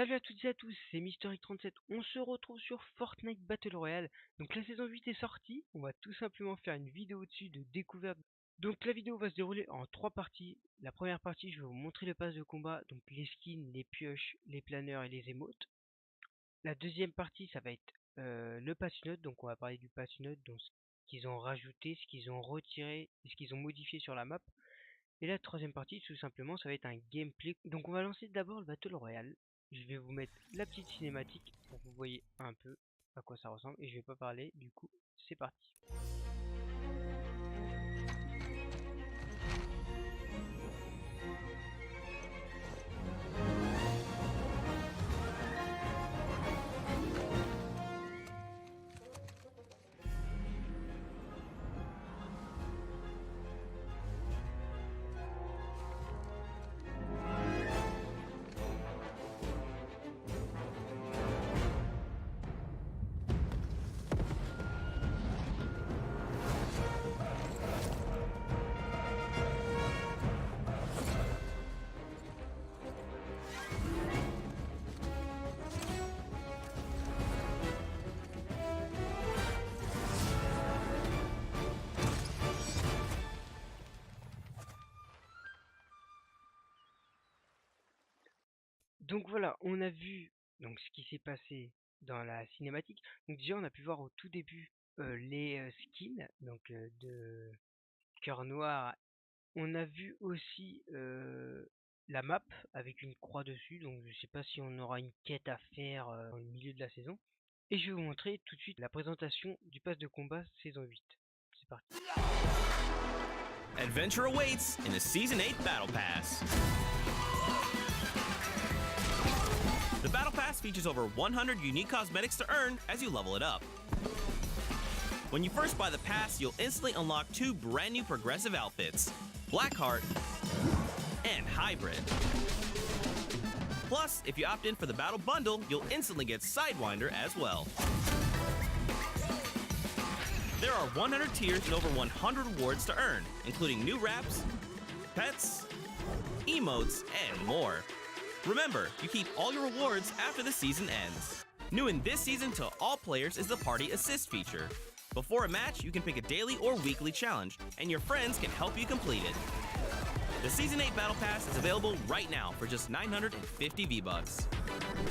Salut à toutes et à tous, c'est Mysteric37. On se retrouve sur Fortnite Battle Royale. Donc la saison 8 est sortie. On va tout simplement faire une vidéo dessus de découverte. Donc la vidéo va se dérouler en 3 parties. La première partie, je vais vous montrer le pass de combat, donc les skins, les pioches, les planeurs et les émotes. La deuxième partie, ça va être le patch note. Donc on va parler du patch note, donc ce qu'ils ont rajouté, ce qu'ils ont retiré et ce qu'ils ont modifié sur la map. Et la troisième partie, tout simplement, ça va être un gameplay. Donc on va lancer d'abord le Battle Royale. Je vais vous mettre la petite cinématique pour que vous voyez un peu à quoi ça ressemble. Et je vais pas parler, du coup, c'est parti. Donc voilà, on a vu donc ce qui s'est passé dans la cinématique. Donc déjà, on a pu voir au tout début les skins donc de Cœur Noir. On a vu aussi la map avec une croix dessus. Donc je sais pas si on aura une quête à faire dans le milieu de la saison. Et je vais vous montrer tout de suite la présentation du pass de combat saison 8. C'est parti. Adventure awaits in the Season 8 Battle Pass. The Battle Pass features over 100 unique cosmetics to earn as you level it up. When you first buy the pass, you'll instantly unlock 2 brand new progressive outfits, Blackheart and Hybrid. Plus, if you opt in for the Battle Bundle, you'll instantly get Sidewinder as well. There are 100 tiers and over 100 rewards to earn, including new wraps, pets, emotes, and more. Remember, you keep all your rewards after the season ends. New in this season to all players is the Party Assist feature. Before a match, you can pick a daily or weekly challenge, and your friends can help you complete it. The Season 8 Battle Pass is available right now for just 950 V-Bucks.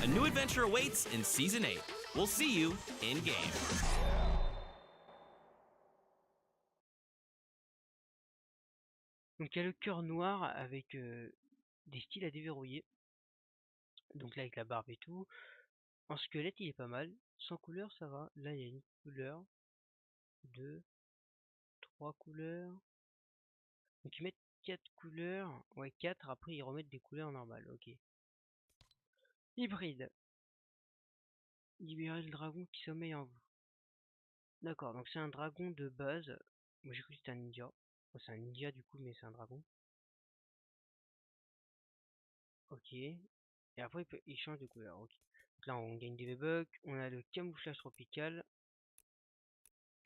A new adventure awaits in Season 8. We'll see you in-game. Donc il y a le Cœur Noir avec des styles à déverrouiller. Donc là avec la barbe et tout. En squelette il est pas mal. Sans couleur ça va. Là il y a une couleur. 2, 3 couleurs. Donc ils mettent 4 couleurs. Ouais 4, après ils remettent des couleurs normales. Ok. Hybride. Libérez le dragon qui sommeille en vous. D'accord, donc c'est un dragon de base. Moi j'ai cru que c'était un ninja. Bon, c'est un ninja du coup mais c'est un dragon. Ok. Et après il change de couleur. Ok. Donc là on gagne des V-Bucks. On a le camouflage tropical.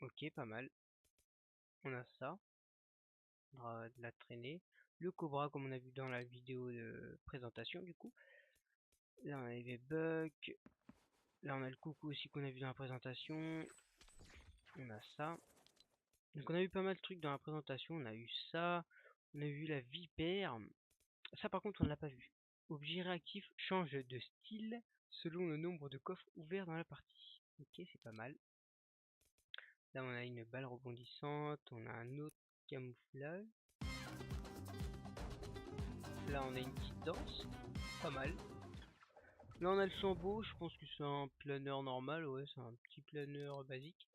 Ok, pas mal. On a ça. De la traînée. Le cobra comme on a vu dans la vidéo de présentation du coup. Là on a les V-Bucks. Là on a le coucou aussi qu'on a vu dans la présentation. On a ça. Donc on a eu pas mal de trucs dans la présentation. On a eu ça. On a vu la vipère. Ça par contre on ne l'a pas vu. Objet réactif change de style selon le nombre de coffres ouverts dans la partie. Ok, c'est pas mal. Là on a une balle rebondissante. On a un autre camouflage. Là on a une petite danse. Pas mal. Là on a le flambeau. Je pense que c'est un planeur normal. Ouais, c'est un petit planeur basique.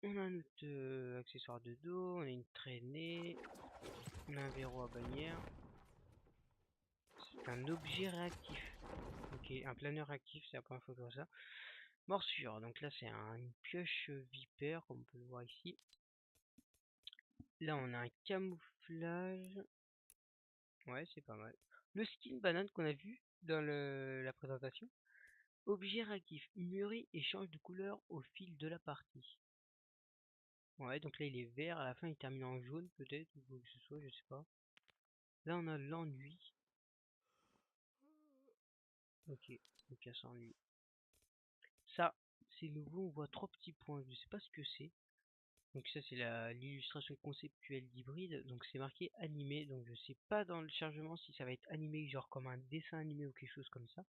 On a un autre accessoire de dos. On a une traînée. On a un verrou à bannière. C'est un objet réactif. Ok, un planeur réactif, c'est la première fois que je vois ça. Morsure, donc là c'est une pioche vipère, comme on peut le voir ici. Là on a un camouflage. Ouais, c'est pas mal. Le skin banane qu'on a vu dans la présentation. Objet réactif, mûrit et change de couleur au fil de la partie. Ouais, donc là il est vert, à la fin il termine en jaune peut-être, ou quoi que ce soit, je sais pas. Là on a l'ennui. Ok, donc ça s'ennuie. Ça, c'est nouveau, on voit 3 petits points, je sais pas ce que c'est. Donc ça c'est l'illustration conceptuelle d'hybride, donc c'est marqué animé, donc je sais pas dans le chargement si ça va être animé genre comme un dessin animé ou quelque chose comme ça.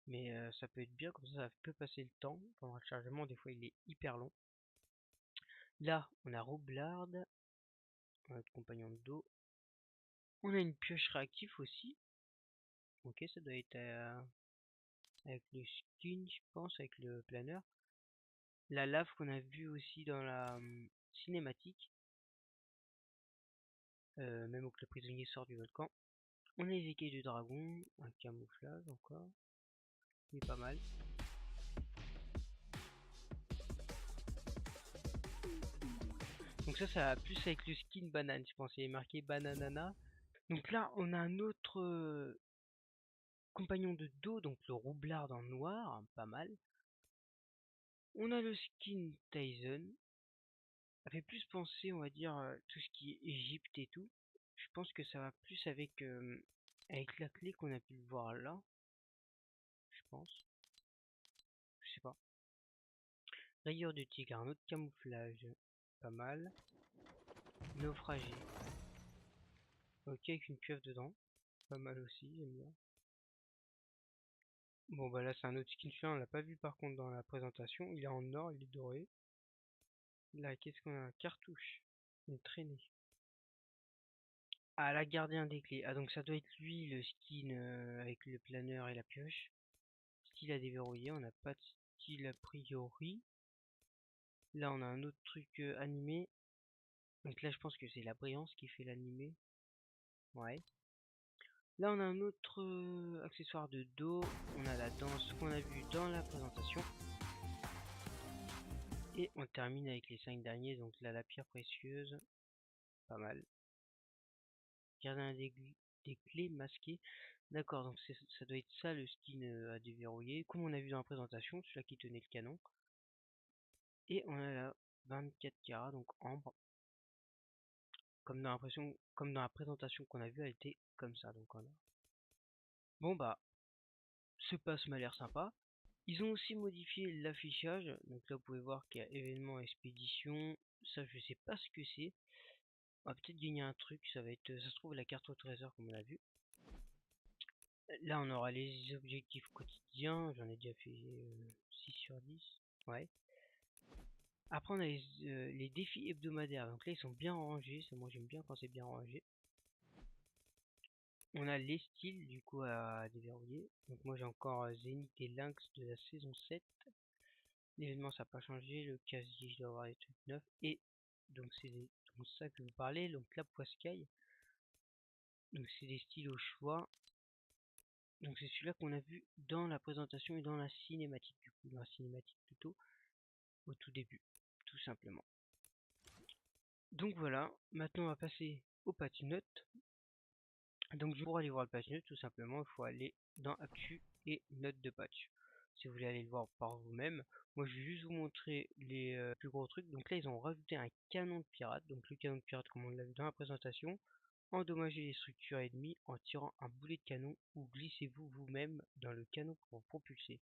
Mais ça peut être bien, comme ça peut passer le temps pendant le chargement, des fois il est hyper long. Là on a Roublard, notre compagnon de dos. On a une pioche réactive aussi. Ok, ça doit être avec le skin je pense, avec le planeur. La lave qu'on a vu aussi dans la cinématique, même où le prisonnier sort du volcan. On a les écailles du dragon, un camouflage encore, il est pas mal. Donc ça va plus avec le skin banane, je pense, il est marqué bananana. Donc là, on a un autre compagnon de dos, donc le roublard en noir, pas mal. On a le skin Tyson, ça fait plus penser, on va dire, tout ce qui est Égypte et tout. Je pense que ça va plus avec la clé qu'on a pu voir là, je pense. Je sais pas. Rayure du tigre, un autre camouflage, pas mal. Naufragé. Ok, avec une pieuvre dedans, pas mal aussi, j'aime bien. Bon bah là c'est un autre skin, celui-là on l'a pas vu par contre dans la présentation, il est en or, il est doré. Là qu'est-ce qu'on a? Cartouche, une traînée. Ah la gardien des clés, ah donc ça doit être lui le skin avec le planeur et la pioche. Style à déverrouiller, on n'a pas de style a priori. Là on a un autre truc animé, donc là je pense que c'est la brillance qui fait l'animé. Ouais. Là on a un autre accessoire de dos, on a la danse qu'on a vu dans la présentation. Et on termine avec les 5 derniers, donc là la pierre précieuse, pas mal. Gardien des clés masquées. D'accord, donc ça doit être ça le skin à déverrouiller, comme on a vu dans la présentation, celui-là qui tenait le canon. Et on a la 24 carats, donc ambre. Comme dans la présentation qu'on a vue, elle était comme ça, donc voilà. Bon bah, ce pass m'a l'air sympa. Ils ont aussi modifié l'affichage, donc là vous pouvez voir qu'il y a événement expédition, ça je sais pas ce que c'est. On va peut-être gagner un truc, ça va être, ça se trouve la carte au trésor comme on l'a vu. Là on aura les objectifs quotidiens, j'en ai déjà fait 6 sur 10, ouais. Après on a les défis hebdomadaires, donc là ils sont bien rangés, ça moi j'aime bien quand c'est bien rangé. On a les styles du coup à déverrouiller, donc moi j'ai encore Zénith et Lynx de la saison 7. L'événement ça n'a pas changé, le casier je dois avoir des trucs neufs, et donc c'est donc ça que vous parlez, donc la poiscaille. Donc c'est des styles au choix. Donc c'est celui-là qu'on a vu dans la présentation et dans la cinématique, du coup, dans la cinématique plutôt, au tout début, tout simplement. Donc voilà, maintenant on va passer au patch notes. Donc pour aller voir le patch note, tout simplement, il faut aller dans Actu et Notes de patch. Si vous voulez aller le voir par vous-même, moi je vais juste vous montrer les plus gros trucs. Donc là ils ont rajouté un canon de pirate, donc le canon de pirate comme on l'a vu dans la présentation. Endommagez les structures ennemies en tirant un boulet de canon ou glissez-vous vous-même dans le canon pour vous propulser.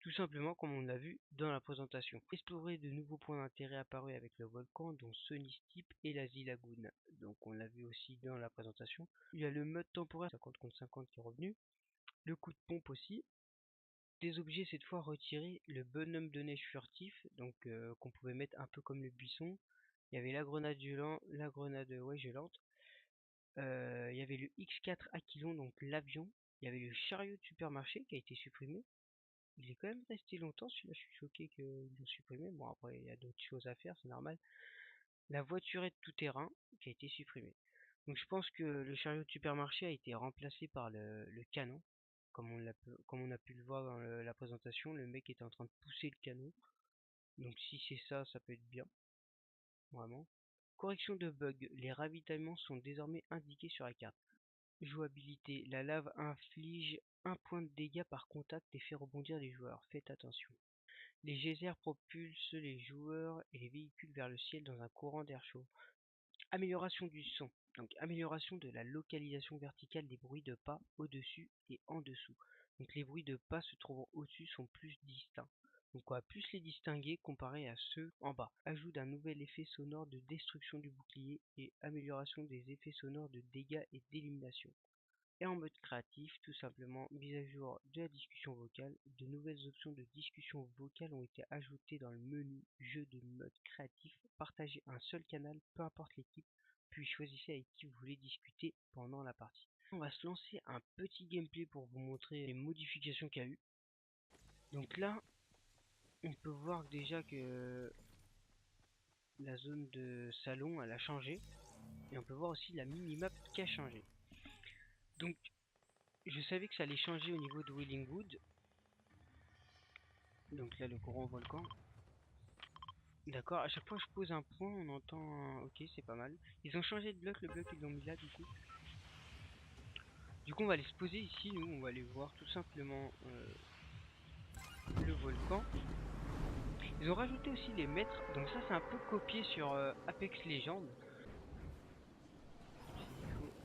Tout simplement comme on l'a vu dans la présentation. Explorer de nouveaux points d'intérêt apparus avec le volcan, dont Sunny Steep et la Lagoon. Donc on l'a vu aussi dans la présentation. Il y a le mode temporaire 50 contre 50 qui est revenu. Le coup de pompe aussi. Des objets cette fois retirés. Le bonhomme de neige furtif, donc qu'on pouvait mettre un peu comme le buisson. Il y avait la grenade gelante, gelante. Il y avait le X4 Aquilon, donc l'avion. Il y avait le chariot de supermarché qui a été supprimé. Il est quand même resté longtemps, celui-là, je suis choqué qu'ils l'ont supprimé. Bon, après, il y a d'autres choses à faire, c'est normal. La voiturette tout-terrain qui a été supprimée. Donc, je pense que le chariot de supermarché a été remplacé par le canon. Comme on a pu le voir dans la présentation, le mec était en train de pousser le canon. Donc, si c'est ça, ça peut être bien. Vraiment. Correction de bug. Les ravitaillements sont désormais indiqués sur la carte. Jouabilité. La lave inflige 1 point de dégâts par contact et fait rebondir les joueurs. Faites attention. Les geysers propulsent les joueurs et les véhicules vers le ciel dans un courant d'air chaud. Amélioration du son. Donc amélioration de la localisation verticale des bruits de pas au-dessus et en dessous. Donc les bruits de pas se trouvant au-dessus sont plus distincts. Donc on va plus les distinguer comparé à ceux en bas. Ajout d'un nouvel effet sonore de destruction du bouclier et amélioration des effets sonores de dégâts et d'élimination. Et en mode créatif, tout simplement, mise à jour de la discussion vocale. De nouvelles options de discussion vocale ont été ajoutées dans le menu jeu de mode créatif. Partagez un seul canal, peu importe l'équipe, puis choisissez avec qui vous voulez discuter pendant la partie. On va se lancer un petit gameplay pour vous montrer les modifications qu'il y a eu. Donc là, on peut voir déjà que la zone de salon elle a changé. Et on peut voir aussi la minimap qui a changé. Donc je savais que ça allait changer au niveau de Willingwood. Donc là le grand volcan. D'accord, à chaque fois que je pose un point on entend... Ok, c'est pas mal. Ils ont changé de bloc, le bloc ils l'ont mis là du coup. Du coup on va aller se poser ici, nous on va aller voir tout simplement le volcan. Ils ont rajouté aussi les mètres, donc ça c'est un peu copié sur Apex Legends.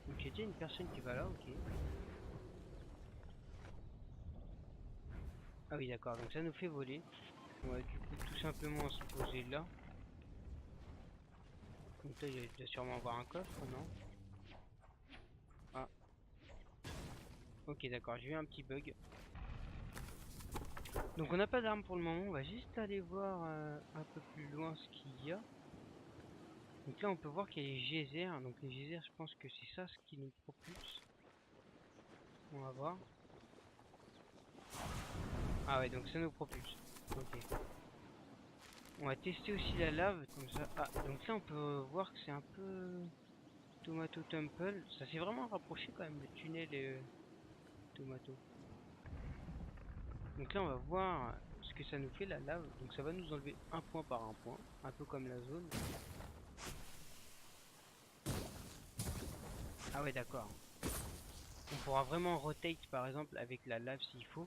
Ok, il y a une personne qui va là, ok. Ah oui d'accord, donc ça nous fait voler. On va du coup tout simplement se poser là. Donc là il doit sûrement avoir un coffre, non? Ah, ok d'accord, j'ai eu un petit bug. Donc on n'a pas d'armes pour le moment, on va juste aller voir un peu plus loin ce qu'il y a. Donc là on peut voir qu'il y a les geysers, donc les geysers je pense que c'est ça ce qui nous propulse. On va voir. Ah ouais, donc ça nous propulse. Ok. On va tester aussi la lave, comme ça. Ah, donc là on peut voir que c'est un peu Tomato Temple. Ça s'est vraiment rapproché quand même, le tunnel Tomato. Donc là on va voir ce que ça nous fait la lave. Donc ça va nous enlever un point par un point, un peu comme la zone. Ah ouais d'accord. On pourra vraiment rotate par exemple avec la lave s'il faut.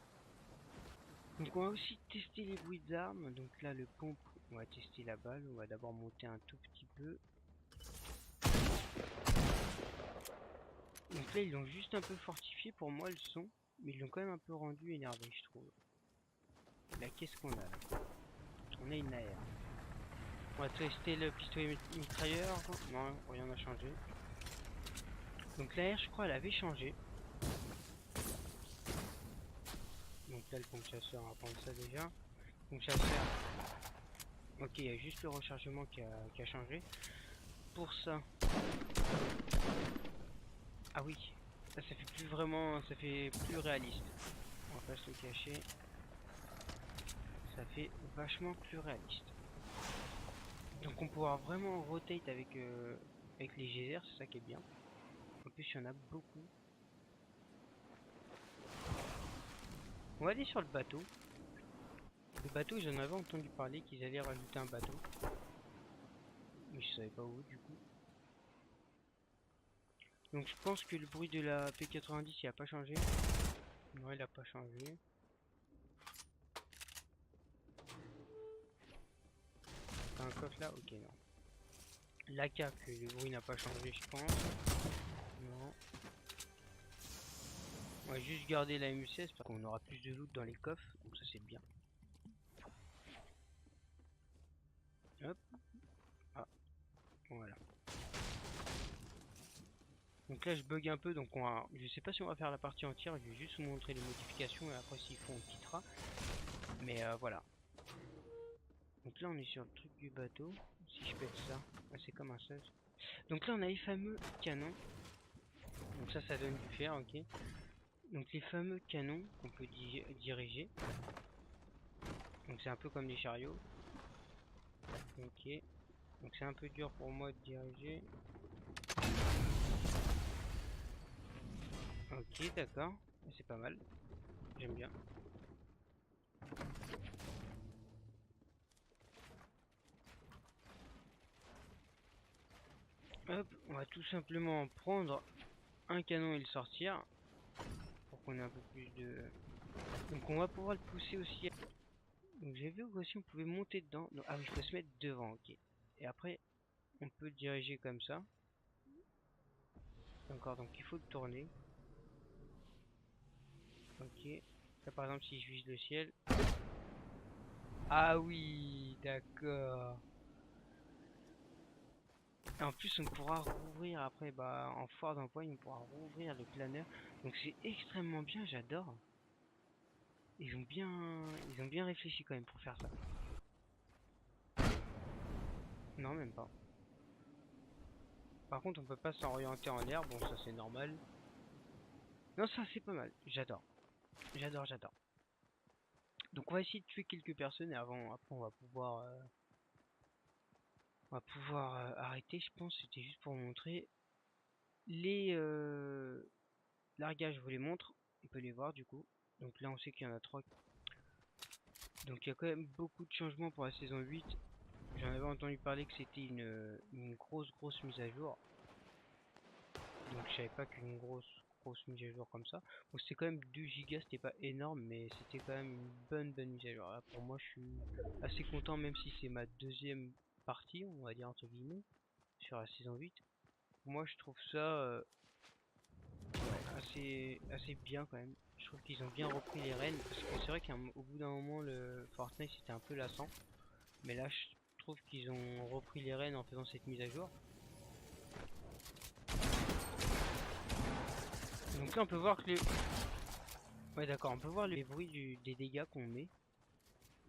Donc on va aussi tester les bruits d'armes. Donc là le pompe, on va tester la balle. On va d'abord monter un tout petit peu. Donc là ils l'ont juste un peu fortifié pour moi le son. Mais ils l'ont quand même un peu rendu énervé je trouve. Là qu'est-ce qu'on a là? On a une AR. On va tester le pistolet mitrailleur. Non, rien n'a changé. Donc l'AR je crois elle avait changé. Donc là le pompe chasseur, on va prendre ça déjà. Pompe chasseur. Ok, il y a juste le rechargement qui a changé. Pour ça. Ah oui. Ça fait plus vraiment. Ça fait plus réaliste. On va pas se le cacher. Ça fait vachement plus réaliste. Donc on pourra vraiment rotate avec les geysers, c'est ça qui est bien. En plus il y en a beaucoup. On va aller sur le bateau. Le bateau j'en avais entendu parler qu'ils allaient rajouter un bateau. Mais je savais pas où du coup. Donc je pense que le bruit de la P90 il a pas changé. Non il a pas changé. T'as un coffre là? Ok non. L'AK que le bruit n'a pas changé je pense. Non. On va juste garder la MU16 parce qu'on aura plus de loot dans les coffres. Donc ça c'est bien. Hop. Ah. Voilà. Donc là je bug un peu, donc je sais pas si on va faire la partie entière, je vais juste vous montrer les modifications et après s'il faut on quittera. Mais voilà. Donc là on est sur le truc du bateau. Si je pète ça, ah, c'est comme un 16. Donc là on a les fameux canons. Donc ça donne du fer, ok. Donc les fameux canons qu'on peut diriger. Donc c'est un peu comme les chariots. Ok. Donc c'est un peu dur pour moi de diriger. Ok d'accord. C'est pas mal. J'aime bien. Hop, on va tout simplement prendre un canon et le sortir. Pour qu'on ait un peu plus de... Donc on va pouvoir le pousser aussi. Donc j'ai vu aussi on pouvait monter dedans. Donc, ah oui, il faut se mettre devant, ok. Et après, on peut le diriger comme ça. D'accord, donc il faut le tourner. Ok. Là par exemple si je vise le ciel. Ah oui, d'accord. Et en plus on pourra rouvrir après, bah en foire d'empoigne on pourra rouvrir le planeur. Donc c'est extrêmement bien, j'adore. Ils ont bien réfléchi quand même pour faire ça. Non même pas. Par contre on peut pas s'orienter en l'air, bon ça c'est normal. Non ça c'est pas mal, j'adore. J'adore, j'adore. Donc on va essayer de tuer quelques personnes et après on va pouvoir arrêter. Je pense c'était juste pour montrer les largages. Je vous les montre. On peut les voir du coup. Donc là on sait qu'il y en a 3. Donc il y a quand même beaucoup de changements pour la saison 8. J'en avais entendu parler que c'était une grosse mise à jour. Donc je savais pas qu'une grosse mise à jour comme ça. Bon c'était quand même 2 gigas, c'était pas énorme mais c'était quand même une bonne mise à jour. Là, pour moi je suis assez content même si c'est ma deuxième partie, on va dire entre guillemets, sur la saison 8. Pour moi je trouve ça assez bien quand même. Je trouve qu'ils ont bien repris les rênes parce que c'est vrai qu'au bout d'un moment le Fortnite c'était un peu lassant. Mais là je trouve qu'ils ont repris les rênes en faisant cette mise à jour. Donc là on peut voir que les... Ouais d'accord, on peut voir les bruits des dégâts qu'on met.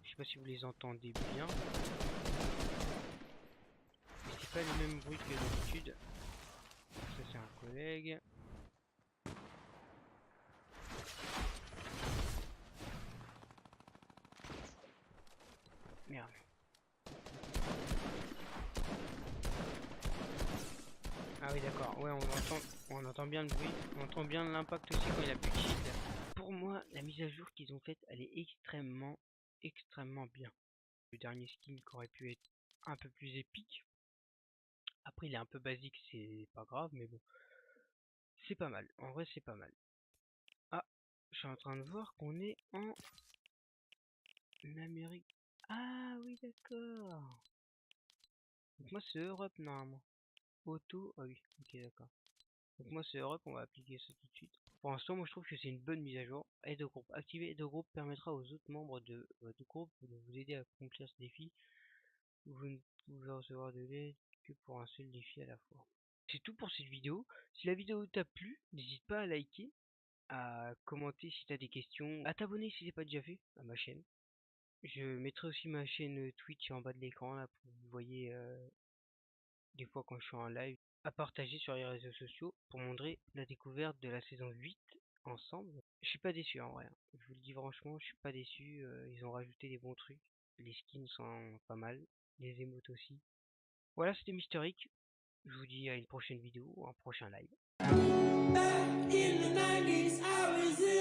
Je sais pas si vous les entendez bien. Mais c'est pas le même bruit que d'habitude. Ça c'est un collègue. Merde. Ah oui d'accord, ouais on entend bien le bruit. On entend bien l'impact aussi quand il a plus de shield. Pour moi, la mise à jour qu'ils ont faite, elle est extrêmement bien. Le dernier skin qui aurait pu être un peu plus épique. Après, il est un peu basique, c'est pas grave, mais bon. C'est pas mal. En vrai, c'est pas mal. Ah, je suis en train de voir qu'on est en Amérique. Ah oui, d'accord. Donc moi, c'est Europe, normalement. Auto, ah oui, ok, d'accord. Donc moi, c'est Europe, on va appliquer ça tout de suite. Pour l'instant, moi, je trouve que c'est une bonne mise à jour. Aide au groupe. Activer aide au groupe permettra aux autres membres de votre groupe de vous aider à accomplir ce défi. Vous ne pouvez recevoir de l'aide que pour un seul défi à la fois. C'est tout pour cette vidéo. Si la vidéo t'a plu, n'hésite pas à liker, à commenter si t'as des questions, à t'abonner si c'est pas déjà fait à ma chaîne. Je mettrai aussi ma chaîne Twitch en bas de l'écran là pour que vous voyez des fois quand je suis en live, à partager sur les réseaux sociaux pour montrer la découverte de la saison 8 ensemble. Je suis pas déçu en vrai, hein. Je vous le dis franchement, je suis pas déçu. Ils ont rajouté des bons trucs. Les skins sont pas mal, les émotes aussi. Voilà, c'était Mysteric. Je vous dis à une prochaine vidéo ou un prochain live. Back in the 90s, I was in